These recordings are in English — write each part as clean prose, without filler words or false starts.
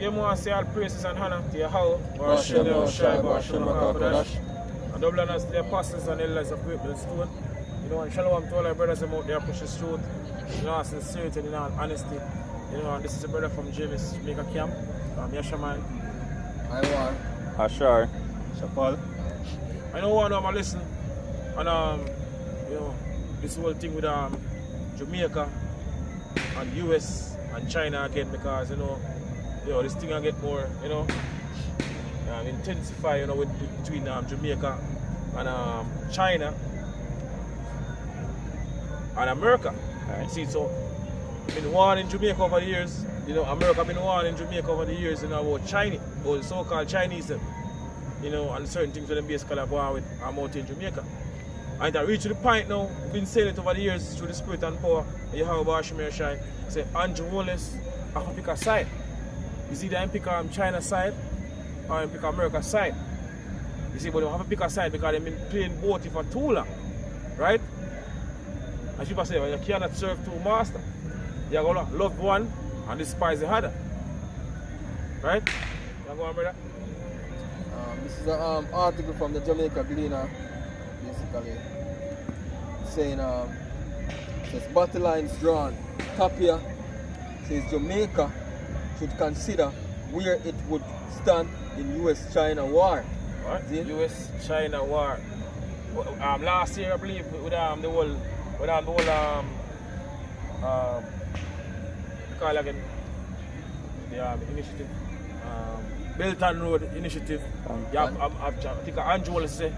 you want to say all praises and honor to Yahweh, Hashem, Hashem, and double honors to the apostles and elders of Great Stone. You know, and shalom to all our brothers out there pushing truth, you know, sincerity and honesty. You know, and this is a brother from Jamaica camp. Yashaman. I want. Ashar. Shapal. I know one of my listen, and you know, this whole thing with Jamaica and US and China again, because you know this thing will get more, you know, intensify, you know, between Jamaica and China and America. Right. See, so been war in Jamaica over the years. You know, America been war in Jamaica over the years, you know, about China, about the so-called Chinese, you know, and certain things that they basically go on with out in Jamaica. And that reached the point now, we've been saying it over the years through the spirit and power. You have about Shemir Shai, say Andrew Wallace, I have to pick a side. You see, they pick China side or pick America side. You see, but they have to pick a side because they've been playing both for too long, right? As people say, well, you cannot serve two masters. You're going to love one and despise the other. Right? You go on, brother? This is an article from the Jamaica Gleaner, basically saying, says battle lines drawn. Tapia says Jamaica should consider where it would stand in US-China war. What? US-China war. Last year, I believe, with the whole call again, the initiative, Belton Road initiative. I think Andrew Wallace say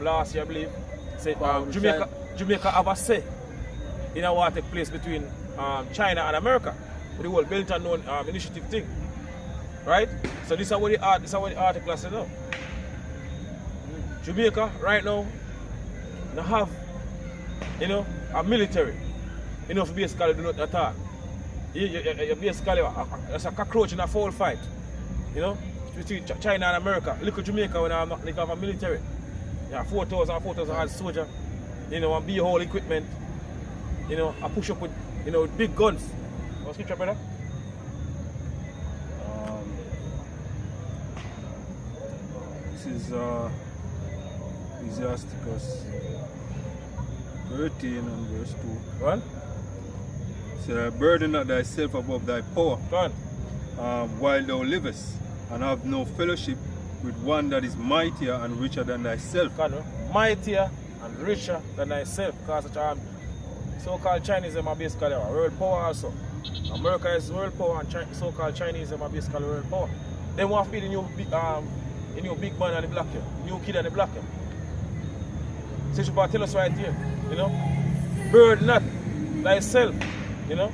last year, I believe, said Jamaica have a say in what take place between China and America with the whole Belton Road initiative thing, right? So this is what the article said now. Jamaica right now they have, you know, a military, you know, for basically do not attack. You basically it's a cockroach in a foul fight, you know, between China and America. Look at Jamaica when they have a military. Yeah, 4,000 soldiers, you know, and be whole equipment, you know, I push up with, you know, with big guns. What's scripture, brother? This is Ecclesiasticus 13 and verse 2. What? So burden not thyself above thy power, while thou livest, and have no fellowship with one that is mightier and richer than thyself. Mightier and richer than thyself, because so-called Chinese are basically world power also. America is world power and so-called Chinese are basically world power. They want to be the new big man and the black here, new kid and the black here. So you should tell us right here, you know, burden not thyself, you know,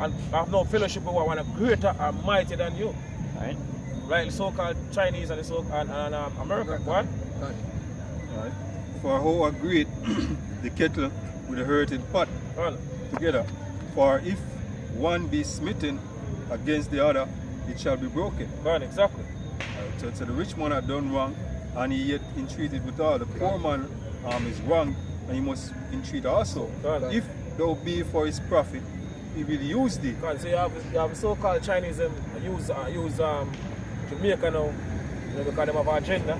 and have no fellowship with one greater and mightier than you. Right. Like the so-called Chinese and America. What? Right. For how agreed the kettle with the hurting pot together. For if one be smitten against the other, it shall be broken. Exactly. Right. So the rich man had done wrong, and he yet entreated with all. The poor man is wrong, and he must entreat also. If thou be for his profit, he will use thee. So you have so-called Chinese use Jamaica now, you know, because they have an agenda,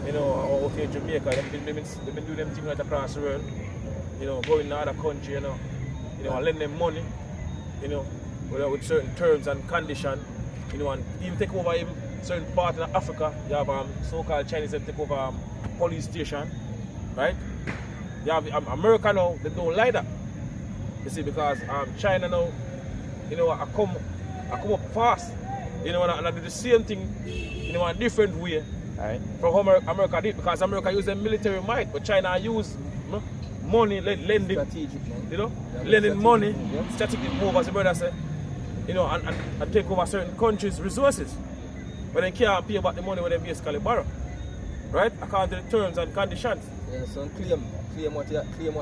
you know, out here in Jamaica. They've been doing them things right across the world, you know, going to other countries, you know, and lend them money, you know, with certain terms and conditions, you know, and even take over even certain parts of Africa. You have so-called Chinese that take over police station, right? You have America now, they don't like that. You see, because China now, you know, I come up fast, you know, and I do the same thing, you know, in a different way. Right. From how America did, because America use their military might, but China use money, lending, you know, lending money, strategic move, as the brother said, you know, and take over certain countries' resources. But they can't pay back the money when they basically borrow, right? According to the terms and conditions. Yeah, so claim what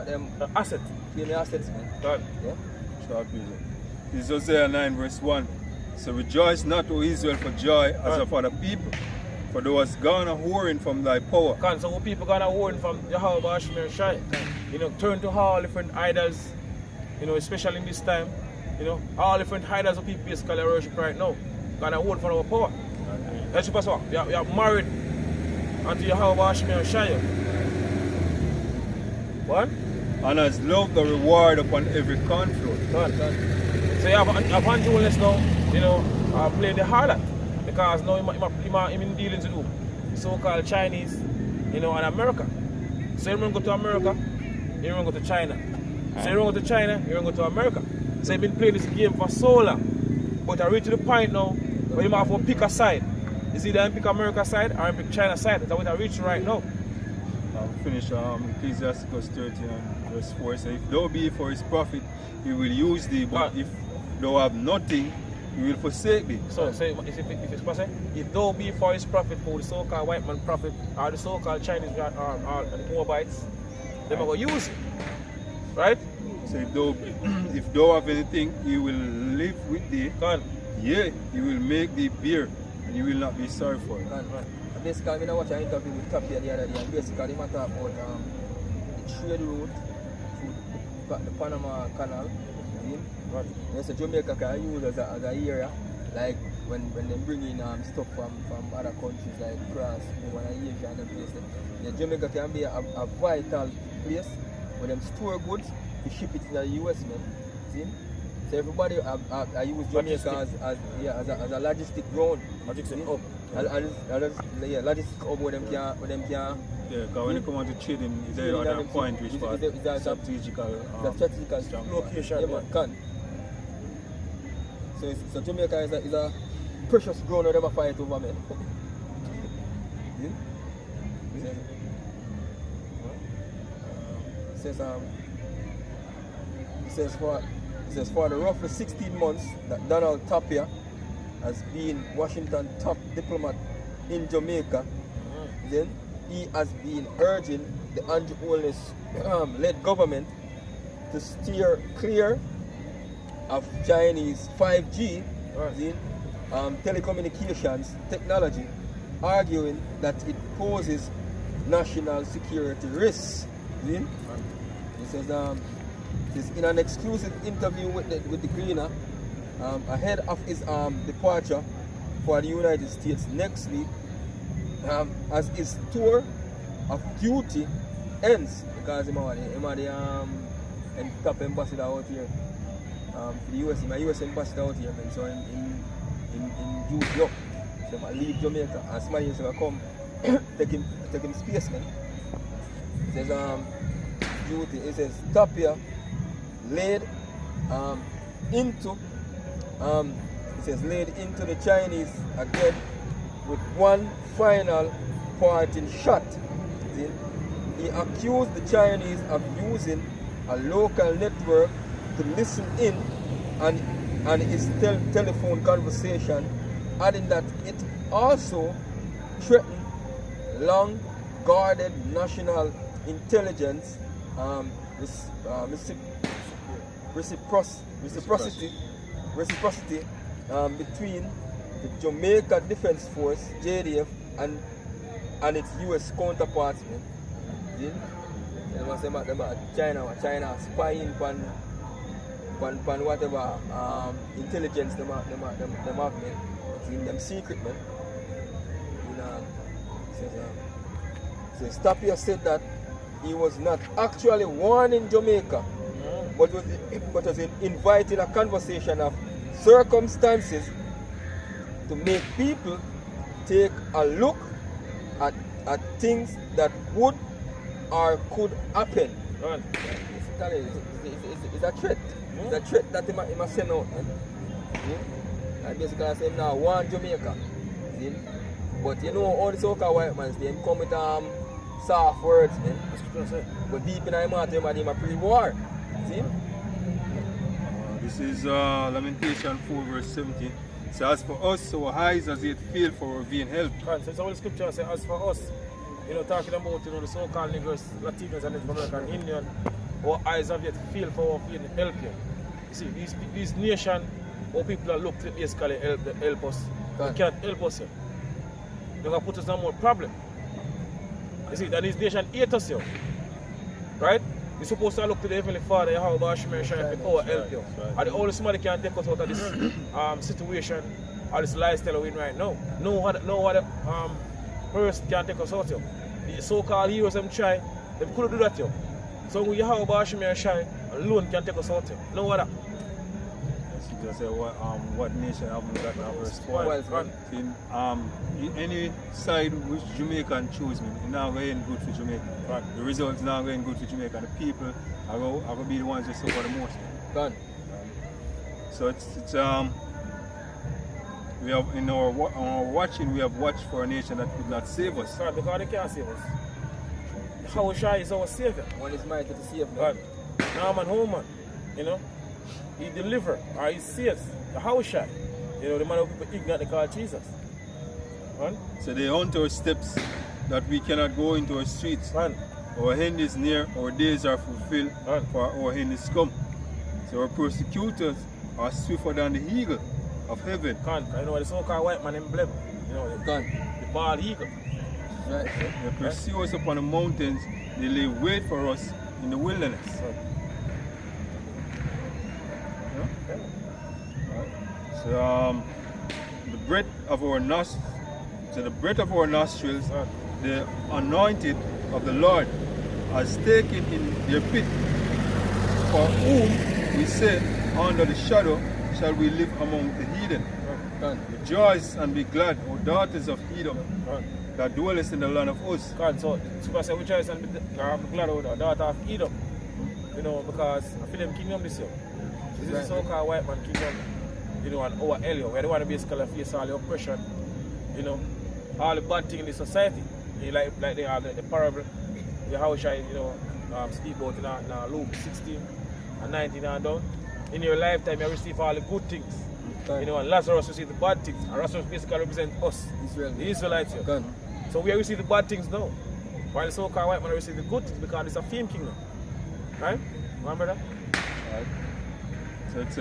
them asset. Claim the assets, man. God. Yeah. Short video. This is Hosea 9 verse 1. So rejoice not, O Israel, for joy as of other people, for thou hast gone a whoring from thy power. So people gone a whoring from Yahweh Shemir Shai. You know, turn to all different idols, you know, especially in this time, you know, all different idols of people basically worship right now. gonna hold for our power. That's what so. You are married until you have wash me and shine. What? And as love the reward upon every conflict. So you have Andrew now, you know, playing the harlot. Because now I'm in dealings with so-called Chinese, you know, and America. So you don't go to America, you don't go to China. So you don't go to China, you don't go to America. So you've been playing this game for so long. But I reach to the point now where you might have to pick a side. Is either I pick America side or I pick China side. That's what I reach right now. Finish Ecclesiasticus 30 and verse 4. So if thou be for his profit, he will use thee, but if thou have nothing, he will forsake thee. So if it's possible, if thou be for his profit, for the so-called white man profit, or the so-called Chinese or the Moabites, they are going to use it. Right? So if thou have anything, he will live with thee. Yea, he will make thee bear, and you will not be sorry for it. Basically, I watched an interview with Tapia the other day, and basically they talk about the trade route through the Panama Canal. So Jamaica can use as an area, like when they bring in stuff from other countries like France, Asia and them places. Yeah, Jamaica can be a vital place where them store goods to ship it to the US, man. See? So everybody I use Jamaica as a logistic ground. Logistic hub. Logistic hub where them can. Yeah, because when you come on to trading, is there another point which was strategical location. Yeah, man, can. So Jamaica is a precious ground where they never fight over, man. It says for the roughly 16 months that Donald Tapia has been Washington's top diplomat in Jamaica, then he has been urging the Andrew Holness led government to steer clear of Chinese 5G telecommunications technology, arguing that it poses national security risks. It says in an exclusive interview with the Greener ahead of his departure for the United States next week, as his tour of duty ends, because he's the top ambassador out here for the US. He's a US ambassador out here, man. So in duty up, so I leave Jamaica and somebody is going to come take him space, man. It says duty. It says Tapia laid into the Chinese again with one final parting shot. He accused the Chinese of using a local network to listen in on his telephone conversation, adding that it also threatened long-guarded national intelligence reciprocity between the Jamaica Defense Force (JDF) and its U.S. counterparts. They must say about China spying on whatever intelligence them have, in them secret, man. Tapia said that he was not actually warning Jamaica, but was inviting a conversation of circumstances to make people take a look at things that would or could happen. Right. It's a threat. It's a threat that he must send out. And basically I say now warn Jamaica. See? But you know all the so-called white man, they come with soft words, man. But deep in my heart, they are pre-war. See? This is Lamentation 4 verse 17. So as for us, our eyes as yet fail for our vain help. So it's all the scripture says, as for us, talking about the so-called Negroes, Latinos and Native American Indian, our eyes have yet failed for our vain help here. You see, these nations, or people that look to basically help us, they can't help us here. They're going to put us in more problem. You see, that these nations hate us here. Right? You're supposed to look to the Heavenly Father, Yahweh Shemir Shai, for our help you. And the only somebody can take us out of this situation all this lifestyle we're in right now. No other person can take us out, yo. The so-called heroes them try, they couldn't do that, yo. So when you have Bashim and Shai, alone can take us out, yo. No other. Just say what nation haven't got that first spot. Any side which Jamaican choose me, it's not going good for Jamaica. Right. The result is not going good for Jamaica. And the people are going to be the ones that suffer the most. Gone. So it's we have in our watching, we have watched for a nation that could not save us. Right, because they can't save us. How Shai is our savior. One is mighty to save God. Now man, home man, you know. He deliver or he saves the house Shai. You know, the man of people ignorant they call Jesus. Man. So they hunt our steps that we cannot go into our streets. Man. Our end is near, our days are fulfilled, for our end is come. So our persecutors are swifter than the eagle of heaven. Can't. You know the so-called white man emblem. You know, the bald eagle. Right. They pursue us upon the mountains, they lay wait for us in the wilderness. Right. So the breath of our nostrils, the anointed of the Lord has taken in their pit. For whom we say, under the shadow shall we live among the heathen. Rejoice and be glad, O daughters of Edom, that dwellest in the land of Uz. God, so super say rejoice and be glad, O daughter of Edom. You know, because I feel them kingdom this year. This is so-called white man kingdom. You know, and our Elio, where they want to basically face all the oppression, you know, all the bad things in the society. You like they have the parable, the house I, you know, speak about in Luke 16 and 19 and down. In your lifetime, you receive all the good things. You know, and Lazarus received the bad things. And Lazarus basically represents us, the Israelites here. So we receive the bad things now. While the so-called white man receive the good things because it's a fame kingdom. Right? Remember that? Right. So it's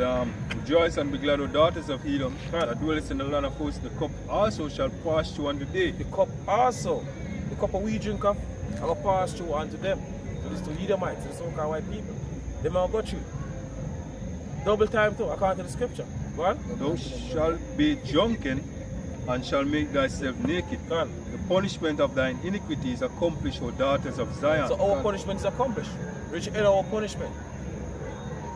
rejoice and be glad, O daughters of Edom, that dwellest in the land of Uz. The cup also shall pass through on the day. The cup also, the cup of we drink of, I will pass through unto them. So this to Edomites, the so-called white people. They may have got you. Double time too, according to the scripture. Go on. Thou shalt be drunken and shall make thyself naked. Go on. The punishment of thine iniquity is accomplished, O daughters of Zion. So our punishment is accomplished. Reach end our punishment.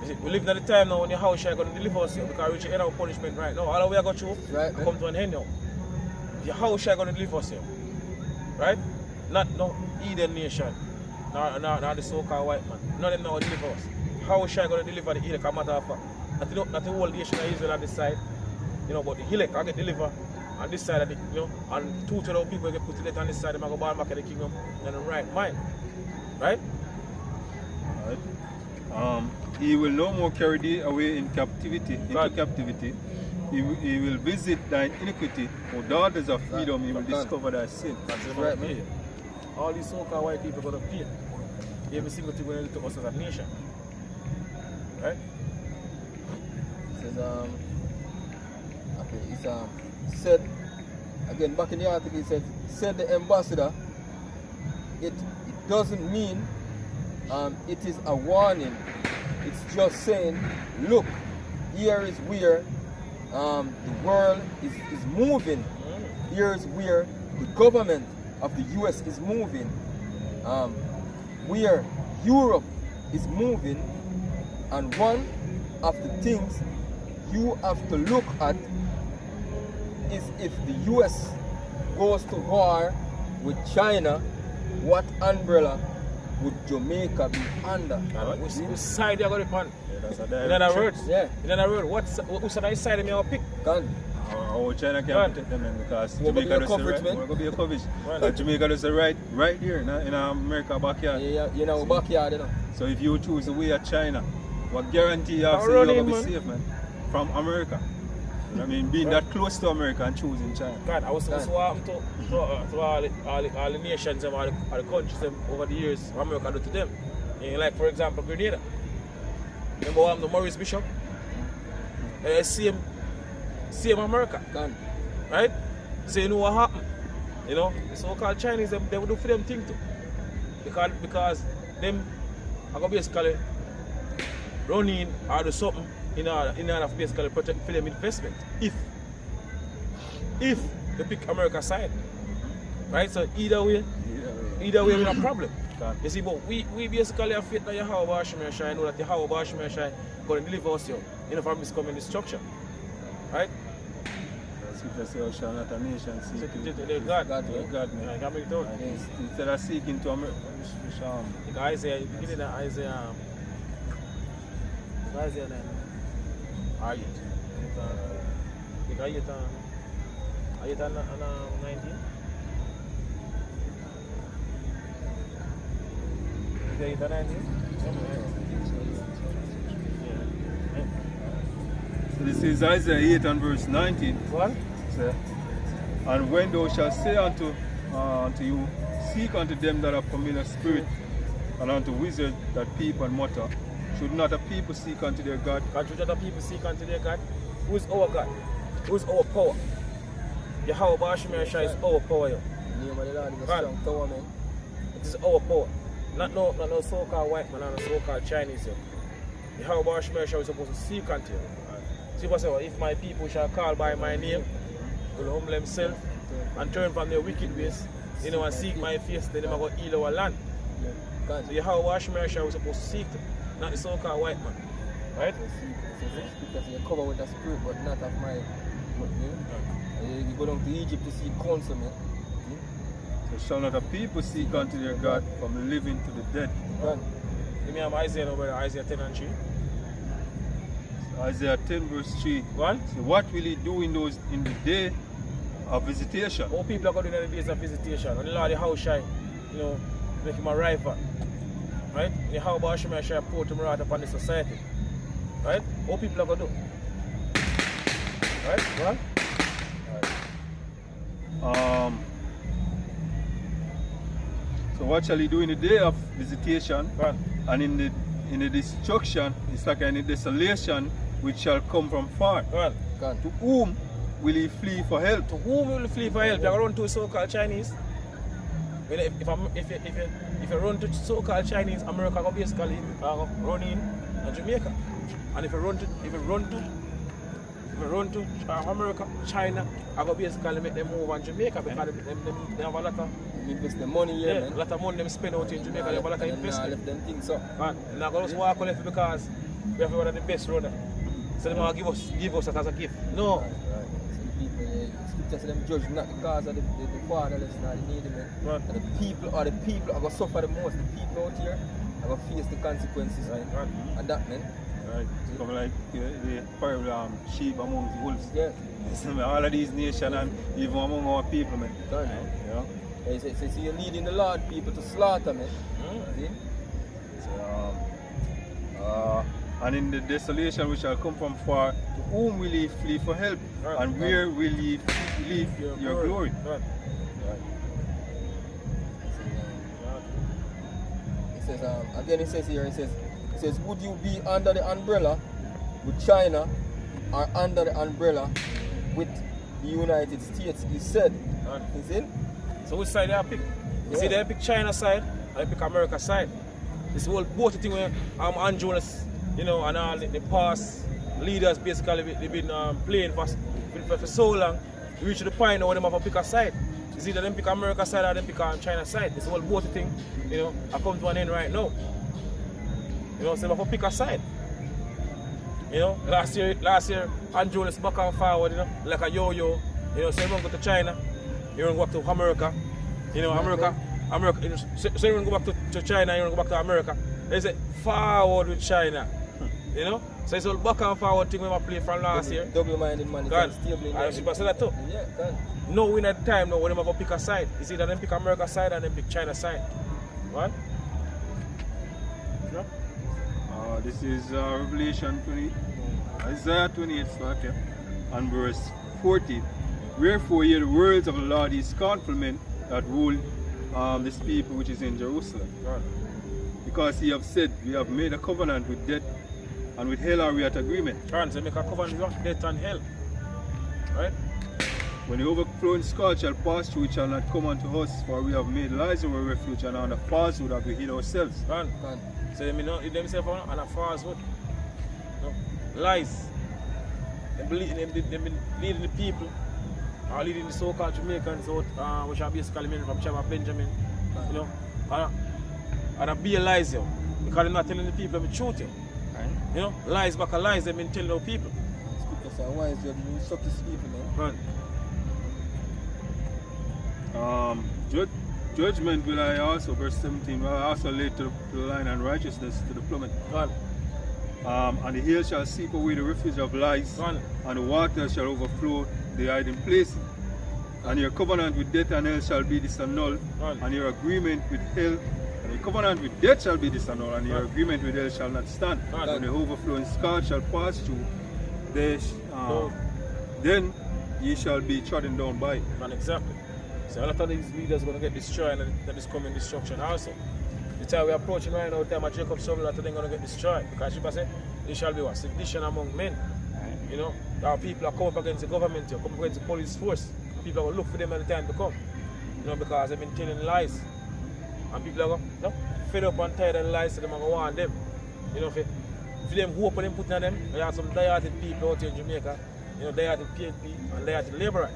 You see, we live in the time now when your house is going to deliver us here because we reach end our punishment right now. All we are going to come to an end now. Your house is going to deliver us here. Right? Not no Eden nation. Not the so-called white man. None of them now deliver us. How is I going to deliver the Hilek? Matter of fact. Not the whole nation of Israel on this side. You know, but the Hilek I get delivered on this side of the, you know, and 2,000 people get put to death on this side, they go back to the kingdom in the right mind. Right? Right. He will no more carry thee away into captivity. He will visit thine iniquity, O daughters of Edom, he will discover thy sin. That's right, man. All these so-called white people are going to pay every single thing when they look at us as a nation. Right? It says, okay, it's said, again, back in the article, it said the ambassador, it doesn't mean it is a warning. It's just saying, look, here is where the world is moving. Here is where the government of the US is moving. Where Europe is moving. And one of the things you have to look at is if the US goes to war with China, what umbrella would Jamaica be under? Which side you are going to pan? In other words, what's the side of me I'll pick? How China can protect them because Jamaica does the right. We're going to be a coverage. Jamaica does the right here in America backyard. Yeah, you know, backyard, you know. So if you choose the way of China, what guarantee you have to you're going to be safe, man, from America? You know what I mean? Being that close to America and choosing China. God, I was so happy to all the nations and all the countries over the years America do to them. And like, for example, Grenada. Remember what happened to Maurice Bishop? Same America. Gone. Right? So you know what happened? You know, the so-called Chinese, they would do for them thing too. Because them are going to basically run in or do something in order to basically protect for them investment. If if they pick America side. Right? So either way we have a problem. You see, but we basically have faith that Yahweh Hashem Shai, know that Yahweh Hashem Shai going to deliver us here, from this coming destruction. Right? That's shall not a nation seek to God. God, man. Can bring it out. Instead of seeking to America, Isaiah, give it that Isaiah 9. Ayat. Ayat 19. Ayat 19. So this is Isaiah 8 and verse 19. What? So, and when thou shalt say unto you, seek unto them that are familiar spirit, and unto wizards that peep and mutter, should not a people seek unto their God? Should not a people seek unto their God? Who is our God? Who is our power? Yahweh Hashem Shai is our power. The name of the Lord is a strong tower, man. It is our power. Not no so-called white man and no so-called Chinese. Yahweh Hashem Shai is supposed to seek unto you. See what I say? If my people shall call by my name, will humble themselves and turn from their wicked ways, and seek my face, then they will heal our land. So Yahweh Hashem Shai is supposed to seek them, not the so-called white man. Right? Because you're covered with a spirit, but not of my. You go down to Egypt to see counsel, man. So shall not a people seek unto their God from the living to the dead? Give me Isaiah over Isaiah 10 and 3. Isaiah 10 verse 3. What? So what will he do in the day of visitation? All people are going to do in the days of visitation. And the Lord, the house shall, make him a rival. Right? The how about Hashem shall pour him right upon the society. Right? All people are going to do. Right? What? So what shall he do in the day of visitation? What? And in the destruction, it's like in the desolation which shall come from far. What? To whom will he flee for help? To whom will he flee for help? You're going to run to so-called Chinese. If you run to so-called Chinese, America will basically run in Jamaica. And if you run to America, China, I go basically make them move on Jamaica because they have a lot of invest the money here, man. A lot of money them spend out in Jamaica. They have a lot of investment. Them things up. And not going to walk on left because we have one of the best roaders. So they want to give us that as a gift. No. Right. Some people, scripture say them judge not because of the fatherless, not the needy, man. Right. And the people are going to suffer the most. The people out here are going to face the consequences, right? And that, man. Right. It's come like the parable sheep among the wolves. Yeah. All of these nations and even among our people, man. Done, man. Yeah. So you're leading the Lord people to slaughter, man. See? So, and in the desolation which shall come from far, to whom will he flee for help? Right. And where will he leave your glory? Right. It says, again it says here, it says, would you be under the umbrella with China or under the umbrella with the United States? He said. Right. You see? So which side they pick? You see they pick China side, I pick America side. This whole both thing where Angeles, and all the past leaders basically they've been playing for so long, we reach the point now when they have to pick a side. It's either them pick America side or them pick China side. This whole both thing, I come to an end right now. So they have to pick a side. Last year Angeles back and forward, like a yo-yo. So everyone go to China, everyone go back to America. America. So you go back to China, you go back to America. They say forward with China. So it's all back and forward thing we play from last year. Double-minded man. I should say that too. Yeah, done. No win at time now when they have to pick a side. It's either them pick America side and then pick China side. What? Yeah. This is Revelation 20, Isaiah 28 start here, and verse 40. Wherefore hear the words of the Lord, his confident that rule this people which is in Jerusalem. Right. Because he have said, we have made a covenant with death, and with hell are we at agreement. Right, so make a covenant with death and hell. Right? When the overflowing scourge shall pass through, it shall not come unto us, for we have made lies our refuge, and on the falsehood have we hid ourselves. Right. So they not hid themselves on a falsehood. No. Lies. They've been leading the people are leading the so-called Jamaicans out, which are basically men from Chama Benjamin, you know, and I realize you because they're not telling the people the truth, you know, lies back and lies they've been telling our people. Speakers are wise, you suck these people, man. Judgment will I also, verse 17, will I also lay to the line and righteousness to the plummet. And the hill shall seep away the refuge of lies, and the water shall overflow the hiding place. And your covenant with death and hell shall be disannulled, and your agreement with hell, and your covenant with death shall be disannulled, and your agreement with hell shall not stand. When the overflowing scourge shall pass through, then ye shall be trodden down by it. Exactly. So a lot of these leaders are going to get destroyed, and that is coming destruction also. The time we're approaching right now, the time of Jacob's trouble, a lot of them are going to get destroyed. Because she said, there shall be what? Sedition among men. You know, our people are coming up against the government, come up against the police force. People are going to look for them at the time to come. You know, because they've been telling lies. And people are going, no, fed up and tired of lies, so they're going to warn them. You know, for them hope and them putting on them, we have some die-hearted people out here in Jamaica, you know, die-hearted PNP and die-hearted laborer.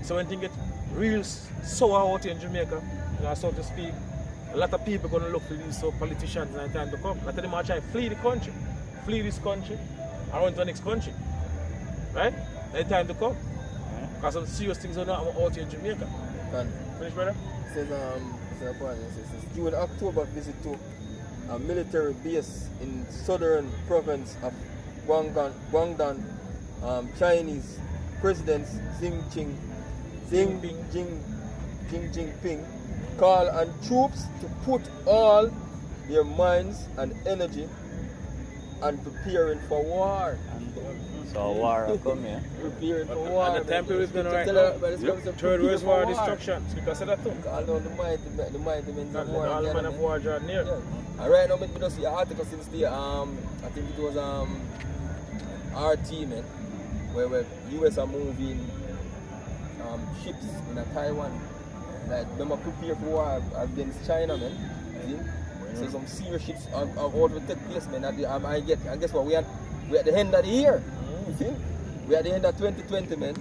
So when things get real sour out here in Jamaica, you know, so to speak, a lot of people are going to look for these politicians in the time to come. A lot of them are trying to flee the country, flee this country, and run to the next country. Right? In the time to come. Because some serious things are not out here in Jamaica. Finish, brother? It says, during October visit to a military base in southern province of Guangdong, Chinese President Xi Jinping call on troops to put all their minds and energy and preparing for war. So war will come here. Preparing for war. And the time period is going right now. Third World War destruction. Speak of that too. All down the mighty men of war. All the men of war are near. Yeah. And right now, we just see an article since the I think it was RT, man, where US are moving ships in Taiwan. Like them are prepared for war against China, man. See? So some serious ships are about to take place, man. I guess what we're at the end of the year. You see? We're at the end of 2020, man.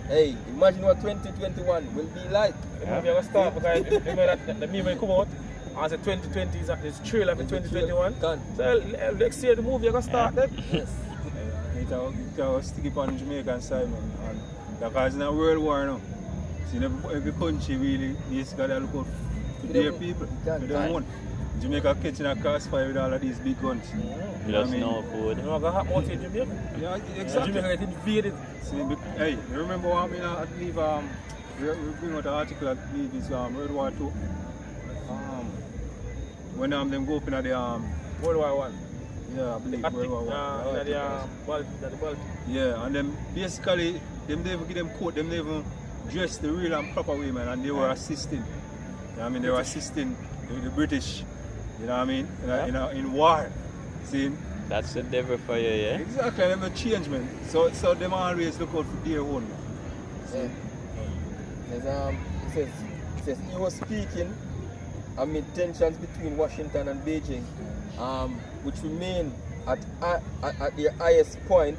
Hey, imagine what 2021 will be like. The movie will start because remember that the meme will come out and say 2020 is trailer for 2021. So next year the movie will start then. Yes. It will stick on the Jamaican side, man. And because it's a world war now. See, every country really basically look out for their people, for their own. Jamaica catching a crossfire with all of these big guns. Just no food. You know what's going to happen out in Jamaica? Yeah, exactly. Jamaica get invaded. See, hey, you remember what I believe we bring out an article I believe is World War II. When them go up in the World War One. yeah, I believe World War One. The Baltic. Yeah, and then basically them never give them coat, them never dress the real and proper way, man, and they were assisting. You know what I mean? They were assisting the British, you know what I mean, in war. See? That's the devil for you, yeah? Exactly, them a change, man. So them always look out for their own. Yeah. It says he was speaking amid tensions between Washington and Beijing, which remain at their highest point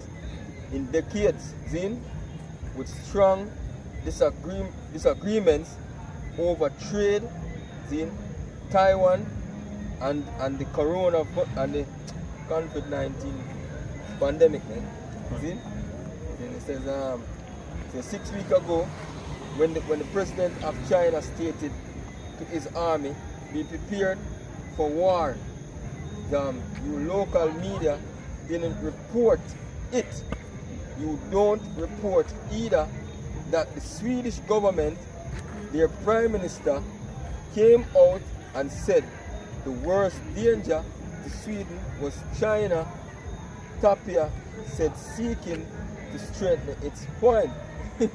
in decades, with strong disagreements over trade, Taiwan, and the corona and the COVID-19 pandemic, man. Then it says 6 weeks ago, when the president of China stated to his army, be prepared for war, your local media didn't report it. You don't report either that the Swedish government, their prime minister, came out and said the worst danger to Sweden was China. Tapia said seeking to strengthen its point. Hey,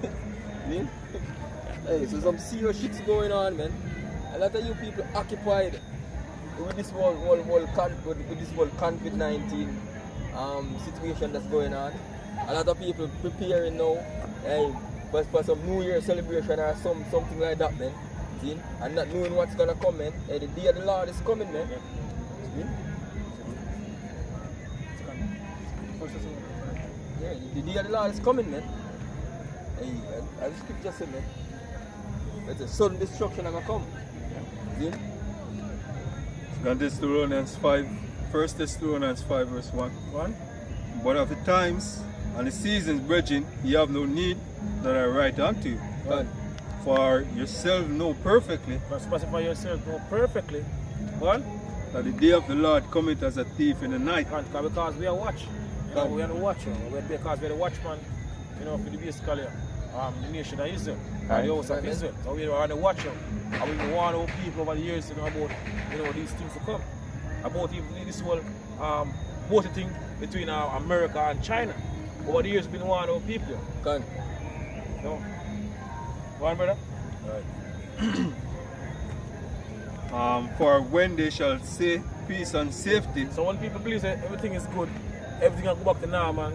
so some serious shit's going on, man. A lot of you people occupied with this whole COVID-19 situation that's going on. A lot of people preparing now, hey, for some New Year celebration or something like that, man. See? And not knowing what's gonna come, man. Hey, the day of the Lord is coming, man. Yeah, the day of the Lord is coming, man. Hey, as the scripture said, man, it's a sudden destruction gonna come. See? And Thessalonians 5, 1 Thessalonians 5 verse 1. But of the times and the seasons, brethren, ye have no need that I write unto you. Right. For yourself know perfectly But specify yourself more perfectly. What? that the day of the Lord cometh as a thief in the night. Because we are watch. You know, we are the watcher. Because we are the watchman, you know, for the basically the nation of Israel. Right. The house of Israel. So we are the watcher. And we warn our people over the years, you know, about these things to come. About even this whole border thing between America and China. Over the years we've been warning our people. Can. You know? One brother? Right. For when they shall say peace and safety, So when people believe that everything is good, everything will go back to normal,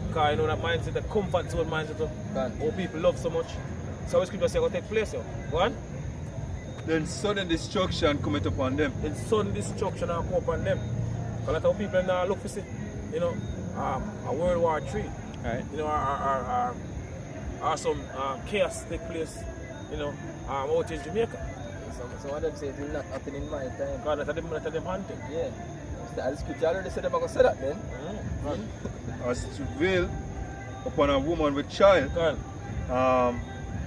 because you know that mindset, the comfort zone mindset of how people love so much. So it's scripture say will take place. Go on. then sudden destruction cometh upon them. Then sudden destruction will come upon them. A lot of people now look for see, you know, a World War III. Right. You know, or some chaos take place, you know, out in Jamaica. Some of them say it will not happen in my time. God, let them hunting. Yeah. The scripture already said about say that then. As travail upon a woman with child, God.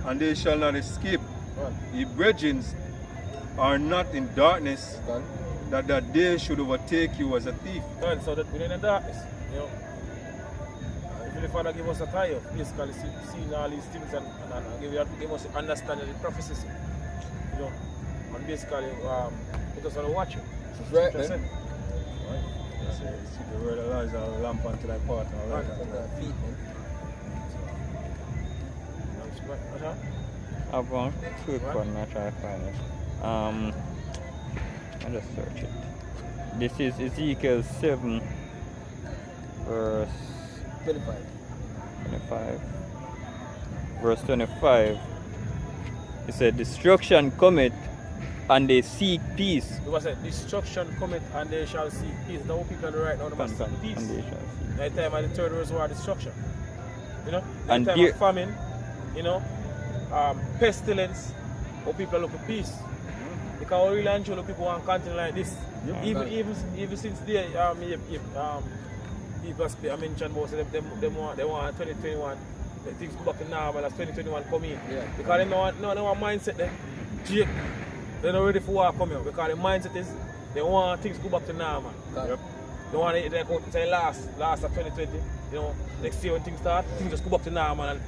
and they shall not escape. God. Ye brethren are not in darkness, God. that day should overtake you as a thief. God, so that we're in the darkness, you know. If the Father give us a tie up, basically seeing all these things and give us understanding the prophecies, you know, and basically put us on the watch. That's right, man. See the word of Allah is a lamp unto thy path. And all Right. that. Feet, man. I have one quick one, I try to find it. I'll just search it. This is Ezekiel 7, verse 25. 25. Verse 25. It said, destruction cometh and they seek peace. It was said, destruction cometh and they shall seek peace. Now people are right now, they must seek peace. And they shall seek. That time of the third world war destruction. You know? That And time dear- of famine, you know, pestilence, or people look for peace. Because we really and truly people want content like this. Yep. Even since they people I mentioned most of them they want 2021 the things go back to normal as 2021 come in. Yeah. Because they don't want mindset then Jake, they're not ready for war coming out because the mindset is they want things go back to normal. Yep. They want it like out say last of 2020, you know, next year when things start, things just go back to normal and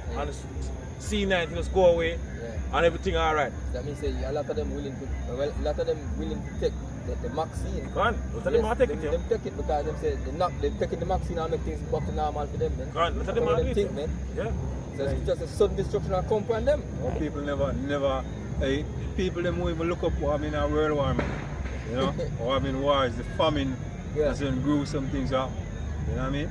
C9 just go away and everything alright. That means a lot of them willing to take the vaccine. Go on, let them take it. Them take it because them say they're taking the vaccine and make things back to normal for them. Man. Go on, let them Some of take it. think, man. Yeah. So it's just a sudden destruction will come upon them. Well, people never, people them won't even look up what happened in a world war, man. You know, what happened in wars, the famine, that's when grew some things up. You know what I mean?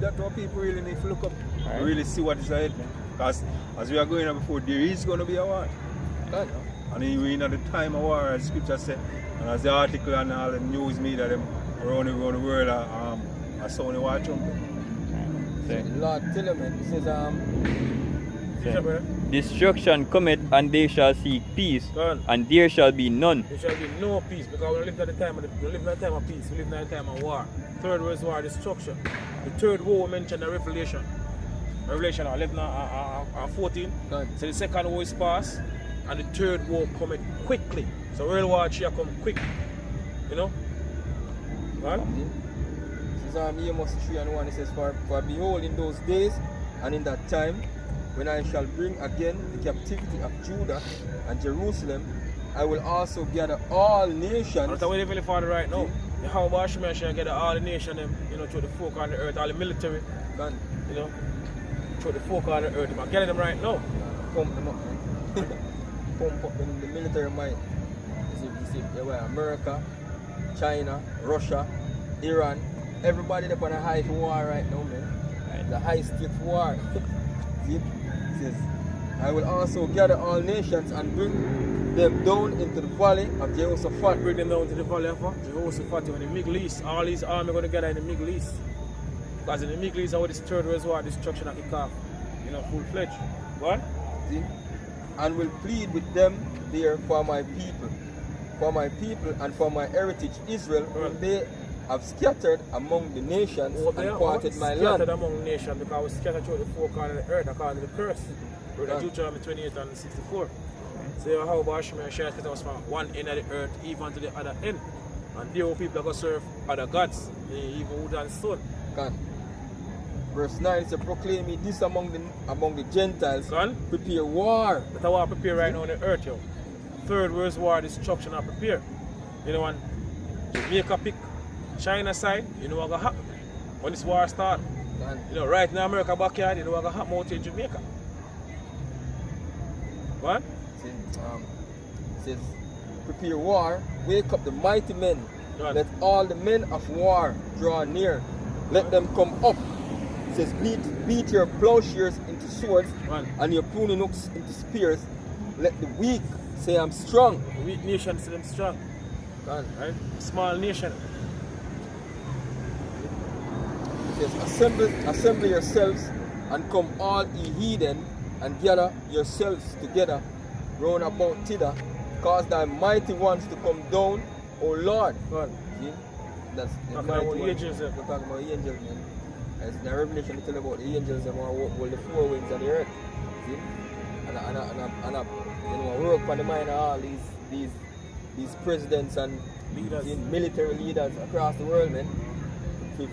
That's what people really need to look up, Right. really see what is ahead, man. Because as we are going on before, there is going to be a war. God. And we're in at the time of war, as scripture said, and as the article and all the news media them around the world are sounding watch them. The Lord tell them, man. He says, Destruction cometh and they shall seek peace, Go on. and there shall be none. There shall be no peace because we live in the time of peace, we live in the time of war. Third world war, destruction. The third war we mentioned in Revelation 11 and 14. God. So the second war is past and the third war coming quickly. So World War III come quick. You know? Right? This is Amos 3:1. It says, For behold, in those days and in that time, when I shall bring again the captivity of Judah and Jerusalem, I will also gather all nations. That's what we're living for right now. The how about Shema shall gather all the nation them, you know, through the folk on the earth, all the military, God. you know, through the folk on the earth. I'm getting them right now. Pump them up, man. Pump up them, the military might. You see, they were America, China, Russia, Iran. Everybody they're on a high for war right now, man. Right. The high stake for war. See? It says, I will also gather all nations and bring them down into the valley of Jehoshaphat. Bring them down to the valley of Jehoshaphat in the Middle East. All these armies are going to gather in the Middle East. Because in the Middle East, how this third world war destruction kick off. You know, full-fledged. What? See? And will plead with them there for my people and for my heritage Israel, whom they have scattered among the nations and parted my land. Scattered among nations because we scattered through the four corners of the earth according to the curse. Deuteronomy 28 and 64. So how about Shemaiah shall get us from one end of the earth even to the other end. And there people are going to serve other gods, even wood and stone. God. Verse 9 says, proclaim me this among the Gentiles. God? Prepare war. That's what I prepare right now on the earth, yo. Third World War, destruction I prepare. You know, when Jamaica pick China side, you know what's going to happen. When this war start, you know, right now America backyard, you know what's going to happen out in Jamaica. What? It says, prepare war, wake up the mighty men. God. Let all the men of war draw near. Let them come up. It says, beat your plowshares into swords, God. and your pruning hooks into spears. Let the weak say, I'm strong. The weak nation say them strong. God. Right? Small nation. It says, assemble yourselves and come all ye heathen, and gather yourselves together round about thither. Cause thy mighty ones to come down, O Lord. God. See? That's the Talking mighty about ones. angels, We're talking about angels, man. As the Revelation they tell about the angels that hold the four winds of the earth. See? And you know, work on the mind of all these presidents and Leaders. military leaders across the world, man. To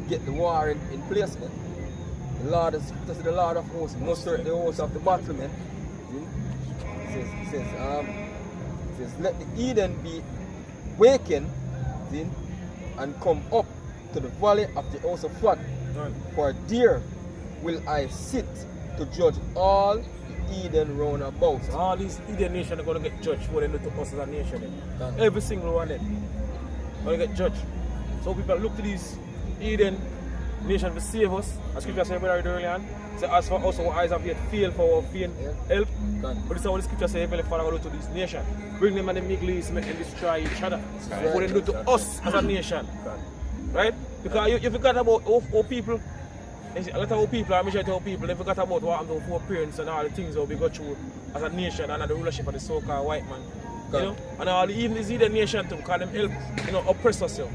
get the war in place, man. The Lord is the Lord of hosts, muster the hosts of the battle, man. It says, let the Eden be wakened, see, and come up to the valley of the house of Fat. For there will I sit to judge all the Eden round about. So all these Eden nations are going to get judged for them to us as a nation. Every single one of them going to get judged. So people look to these Eden nations to save us. As Scripture said earlier on, so as for us, our eyes have yet failed for our faith help. But this is what the Scripture says, Heavenly Father will do to this nation. Bring them and the Middle East, make them destroy each other. What they do to us as a nation. Right? Because you forgot about our people. A lot of our people, I'm sure our people, they forgot about what happened to our parents and all the things that we go through as a nation and the rulership of the so-called white man. You know? And all even the Eden nation too, because them help, you know, oppress us. Right.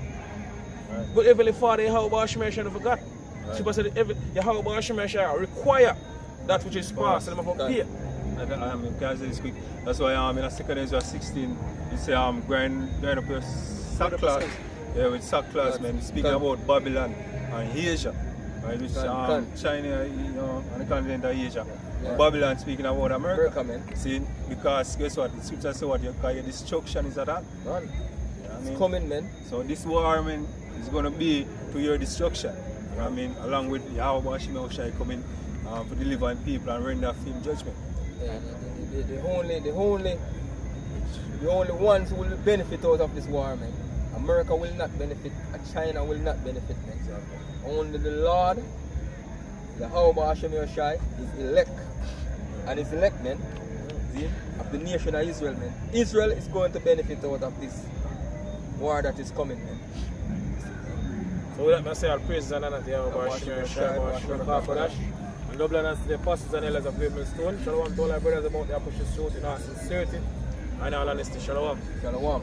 But Heavenly Father, Yahweh Shemaiah shall forgot. She said, Yahweh Shemaiah shall require that which is past, and them have to pay. That's why in 2 Ezra 16, you say grind up your sackcloth. Yeah, with sackcloth, man. Speaking about Babylon and Asia. Right, which China, you know, and the continent of Asia. Yeah. Babylon speaking about America. Man. See, because guess what? The scripture says what your destruction is at hand. Man. You know it's coming, man. So this war, man, is gonna be to your destruction. You know what I mean? Along with Yahweh Shemaiah coming for delivering people and render him judgment. Yeah, the only ones who will benefit out of this war, man. America will not benefit, and China will not benefit, man. Only the Lord, the Yahweh Shemaiah is elect. And his elect, man, see, of the nation of Israel, man. Israel is going to benefit out of this war that is coming, man. So we let me say our praises and honor to Yahweh Shemaiah. And double honors to the apostles and elders of Living Stone. Shalom to all our brothers about the apostles' truth in our sincerity and our honesty. Shalom. Shalom.